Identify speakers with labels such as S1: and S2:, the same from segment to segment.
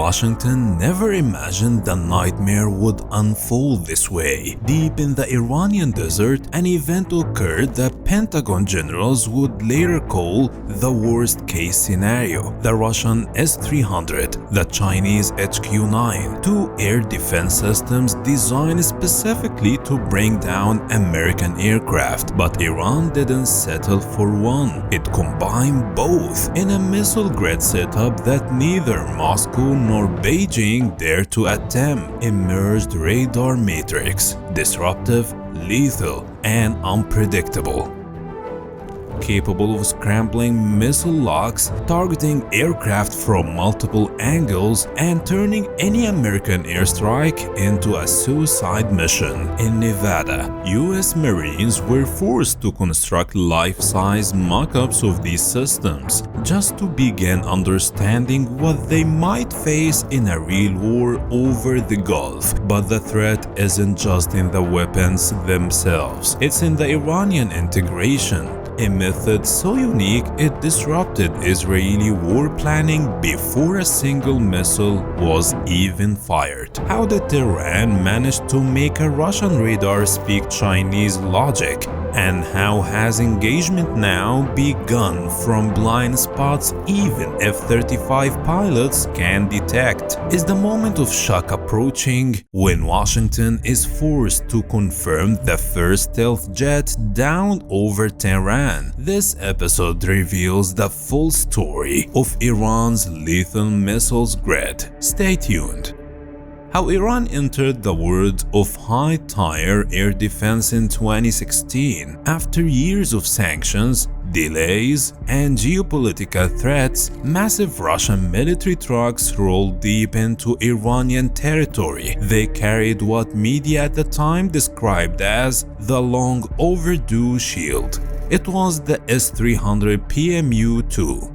S1: Washington never imagined the nightmare would unfold this way. Deep in the Iranian desert, an event occurred that Pentagon generals would later call the worst-case scenario. The Russian S-300, the Chinese HQ-9, two air defense systems designed specifically to bring down American aircraft. But Iran didn't settle for one. It combined both in a missile grid setup that neither Moscow nor Beijing dared to attempt. Emerged radar matrix, disruptive, lethal, and unpredictable. Capable of scrambling missile locks, targeting aircraft from multiple angles, and turning any American airstrike into a suicide mission. In Nevada, US Marines were forced to construct life-size mock-ups of these systems just to begin understanding what they might face in a real war over the Gulf. But the threat isn't just in the weapons themselves, it's in the Iranian integration. A method so unique it disrupted Israeli war planning before a single missile was even fired. How did Tehran manage to make a Russian radar speak Chinese logic? And how has engagement now begun from blind spots even F-35 pilots can detect? Is the moment of shock approaching when Washington is forced to confirm the first stealth jet down over Tehran? This episode reveals the full story of Iran's lethal missiles grid. Stay tuned. How Iran entered the world of high-tier air defense in 2016. After years of sanctions, delays, and geopolitical threats, massive Russian military trucks rolled deep into Iranian territory. They carried what media at the time described as the long-overdue shield. It was the S-300 PMU-2.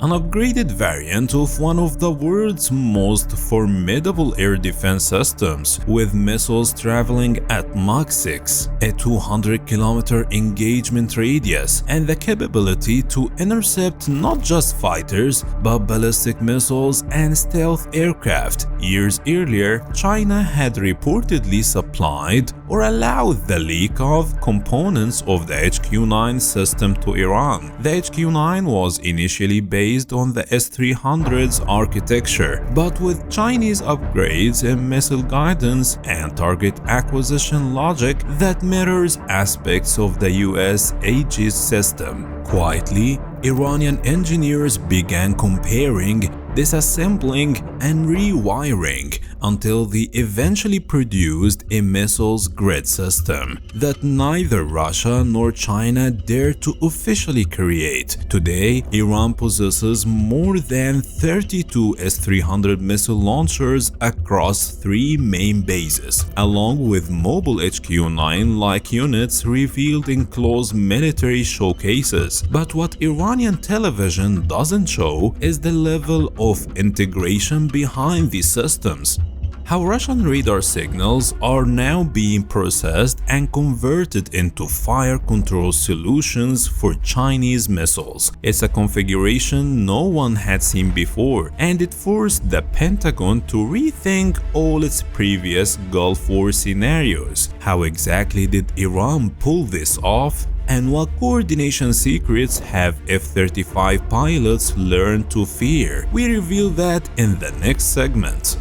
S1: An upgraded variant of one of the world's most formidable air defense systems, with missiles traveling at Mach 6, a 200-kilometer engagement radius, and the capability to intercept not just fighters, but ballistic missiles and stealth aircraft. Years earlier, China had reportedly supplied or allowed the leak of components of the HQ-9 system to Iran. The HQ-9 was initially based on the S-300's architecture, but with Chinese upgrades in missile guidance and target acquisition logic that mirrors aspects of the US Aegis system. Quietly, Iranian engineers began comparing, disassembling, and rewiring until they eventually produced a missiles grid system that neither Russia nor China dared to officially create. Today, Iran possesses more than 32 S-300 missile launchers across 3 main bases, along with mobile HQ-9-like units revealed in closed military showcases. But what Iranian television doesn't show is the level of integration behind these systems. How Russian radar signals are now being processed and converted into fire control solutions for Chinese missiles. It's a configuration no one had seen before, and it forced the Pentagon to rethink all its previous Gulf War scenarios. How exactly did Iran pull this off? And what coordination secrets have F-35 pilots learned to fear? We reveal that in the next segment.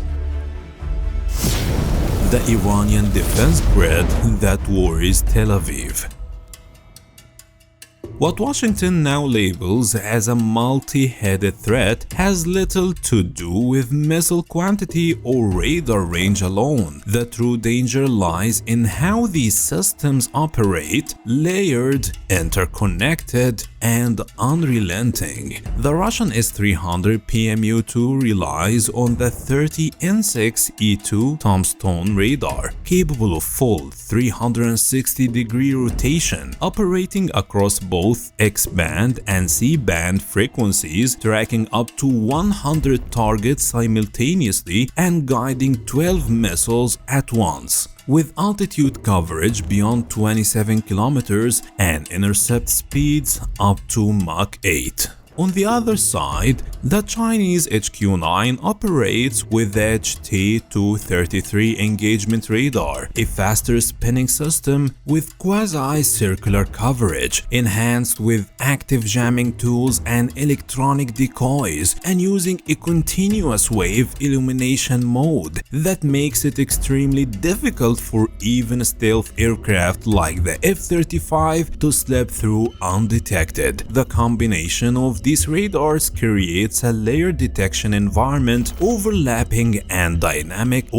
S1: The Iranian defense grid that worries Tel Aviv. What Washington now labels as a multi-headed threat has little to do with missile quantity or radar range alone. The true danger lies in how these systems operate, layered, interconnected, and unrelenting. The Russian S-300 PMU-2 relies on the 30N6E2 Tombstone radar, capable of full 360-degree rotation, operating across both X-band and C-band frequencies, tracking up to 100 targets simultaneously and guiding 12 missiles at once, with altitude coverage beyond 27 kilometers and intercept speeds up to Mach 8. On the other side, the Chinese HQ-9 operates with the HT-233 engagement radar, a faster spinning system with quasi-circular coverage, enhanced with active jamming tools and electronic decoys, and using a continuous wave illumination mode that makes it extremely difficult for even stealth aircraft like the F-35 to slip through undetected. The combination of these radars creates a layered detection environment, overlapping and dynamic,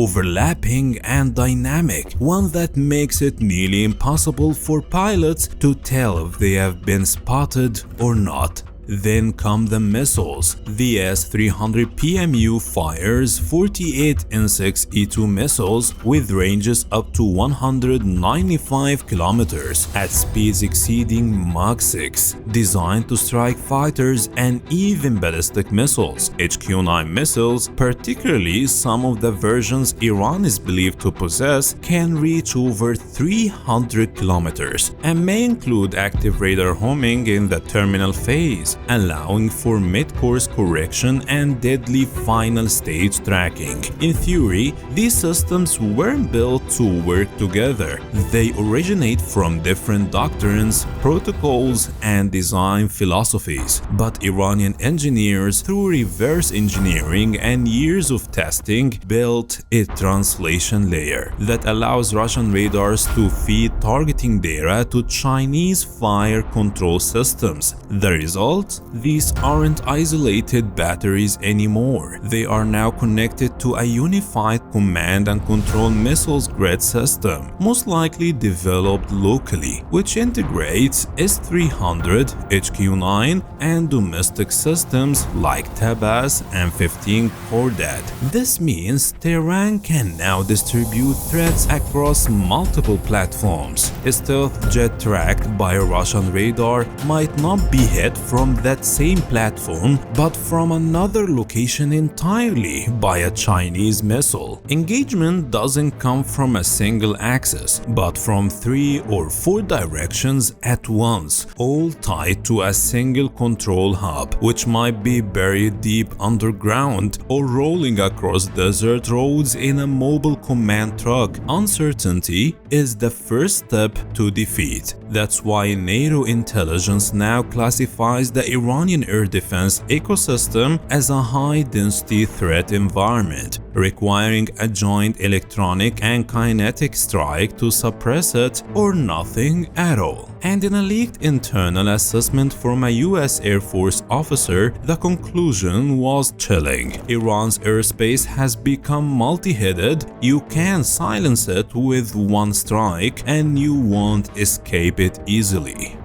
S1: one that makes it nearly impossible for pilots to tell if they have been spotted or not. Then come the missiles. The S-300 PMU fires 48 Insect E-2 missiles with ranges up to 195 kilometers at speeds exceeding Mach 6, designed to strike fighters and even ballistic missiles. HQ-9 missiles, particularly some of the versions Iran is believed to possess, can reach over 300 kilometers and may include active radar homing in the terminal phase, allowing for mid-course correction and deadly final stage tracking. In theory, these systems weren't built to work together. They originate from different doctrines, protocols, and design philosophies. But Iranian engineers, through reverse engineering and years of testing, built a translation layer that allows Russian radars to feed targeting data to Chinese fire control systems. The result? These aren't isolated batteries anymore. They are now connected to a unified command and control missiles grid system, most likely developed locally, which integrates S-300, HQ-9, and domestic systems like Tabas and 15 Cordad. This means Tehran can now distribute threats across multiple platforms. A stealth jet tracked by a Russian radar might not be hit from that same platform, but from another location entirely by a Chinese missile. Engagement doesn't come from a single axis, but from 3 or 4 directions at once, all tied to a single control hub, which might be buried deep underground or rolling across desert roads in a mobile command truck. Uncertainty is the first step to defeat. That's why NATO intelligence now classifies the Iranian air defense ecosystem as a high-density threat environment, requiring a joint electronic and kinetic strike to suppress it or nothing at all. And in a leaked internal assessment from a US Air Force officer, the conclusion was chilling. Iran's airspace has become multi-headed. You can silence it with one strike and you won't escape it easily.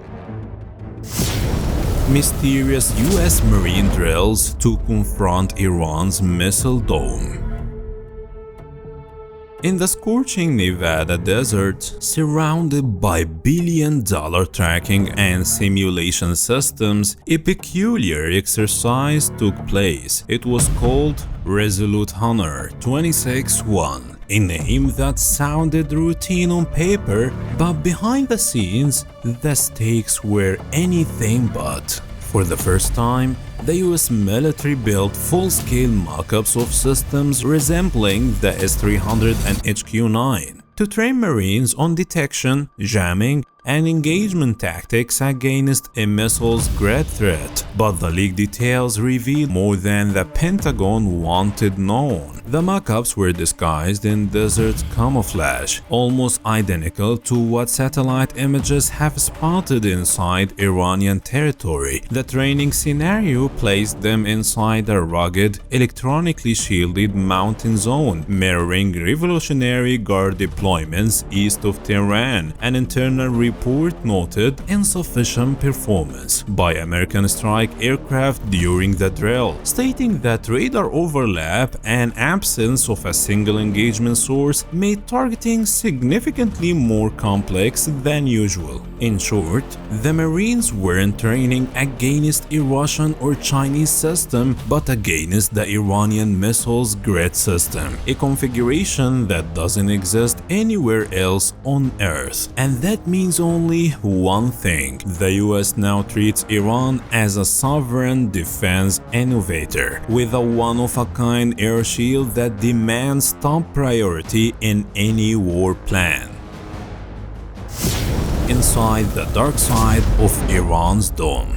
S1: Mysterious US Marine drills to confront Iran's missile dome. In the scorching Nevada desert, surrounded by billion-dollar tracking and simulation systems, a peculiar exercise took place. It was called Resolute Honor 26-1. A name that sounded routine on paper, but behind the scenes, the stakes were anything but. For the first time, the US military built full-scale mock-ups of systems resembling the S-300 and HQ-9 to train Marines on detection, jamming, and engagement tactics against a missile's grid threat. But the leaked details revealed more than the Pentagon wanted known. The mock-ups were disguised in desert camouflage, almost identical to what satellite images have spotted inside Iranian territory. The training scenario placed them inside a rugged, electronically shielded mountain zone, mirroring Revolutionary Guard deployments east of Tehran. An internal report noted insufficient performance by American strike aircraft during the drill, stating that radar overlap and absence of a single engagement source made targeting significantly more complex than usual. In short, the Marines weren't training against a Russian or Chinese system, but against the Iranian missiles grid system, a configuration that doesn't exist anywhere else on Earth. And that means only one thing: the US now treats Iran as a sovereign defense innovator, with a one-of-a-kind air shield that demands top priority in any war plan. Inside the dark side of Iran's dome.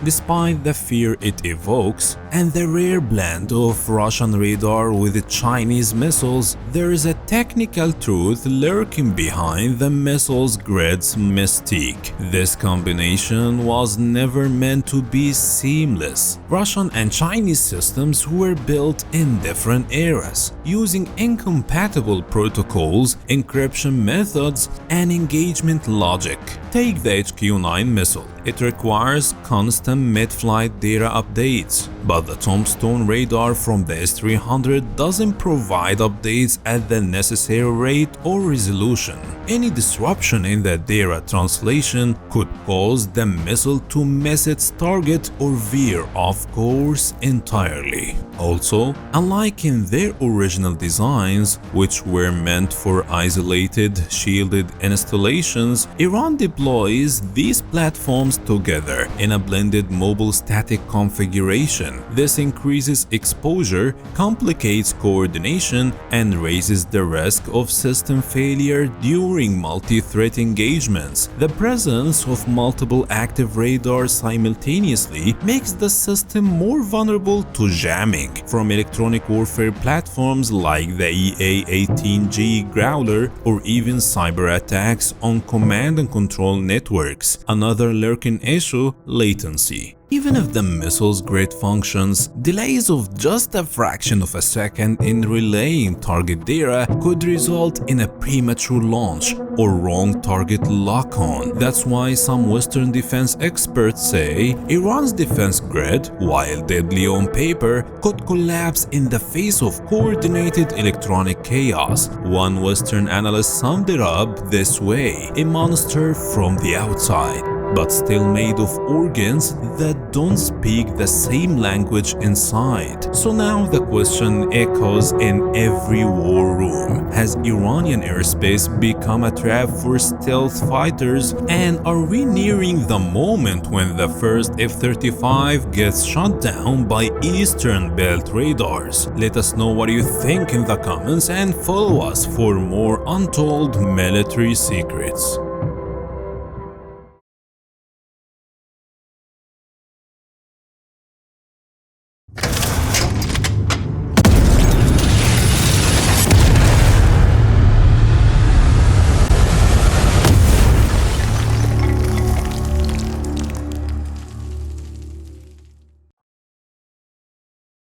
S1: Despite the fear it evokes and the rare blend of Russian radar with Chinese missiles, there is a technical truth lurking behind the missiles grid's mystique. This combination was never meant to be seamless. Russian and Chinese systems were built in different eras, using incompatible protocols, encryption methods, and engagement logic. Take the HQ-9 missile. It requires constant mid-flight data updates, but the Tombstone radar from the S-300 doesn't provide updates at the necessary rate or resolution. Any disruption in the data translation could cause the missile to miss its target or veer off course entirely. Also, unlike in their original designs, which were meant for isolated, shielded installations, Iran deploys these platforms together in a blended mobile static configuration. This increases exposure, complicates coordination, and raises the risk of system failure during multi-threat engagements. The presence of multiple active radars simultaneously makes the system more vulnerable to jamming from electronic warfare platforms like the EA-18G Growler, or even cyber attacks on command and control networks. Another lurking issue: latency. Even if the missile's grid functions, delays of just a fraction of a second in relaying target data could result in a premature launch or wrong target lock-on. That's why some Western defense experts say Iran's defense grid, while deadly on paper, could collapse in the face of coordinated electronic chaos. One Western analyst summed it up this way: a monster from the outside, but still made of organs that don't speak the same language inside. So now the question echoes in every war room: has Iranian airspace become a trap for stealth fighters? And are we nearing the moment when the first F-35 gets shot down by Eastern Belt radars? Let us know what you think in the comments and follow us for more untold military secrets.